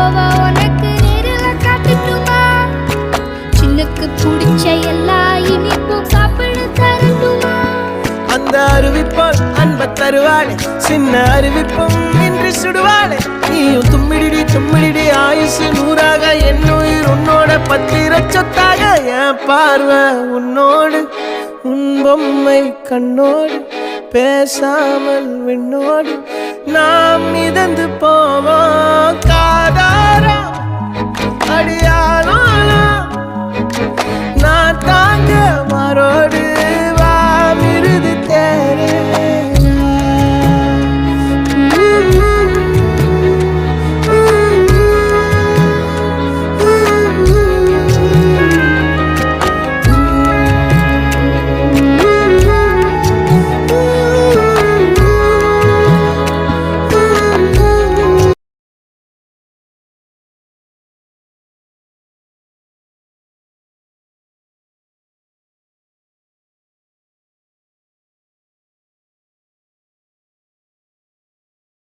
போவ உனக்கு நேரில காட்டுட்டுமா? சின்னுக்கு பிடிச்ச எல்லா இனிப்பும் சாப்பிட தரட்டுமா? அந்த அருவிப்போல் அன்ப தருவாளே, சின்ன அருவிப்பும் இன்று சுடுவாளே. நீயும் தும்மிடிடி தும்மிடிடி ஆயுசு நூறாக, என் உயிர் உன்னோட பத்திர சொத்தாக. என் பார்வை உன்னோடு, உன் பொம்மை கண்ணோடு, பேசாமல் விண்ணோடு நாம் மிதந்து போவோம்.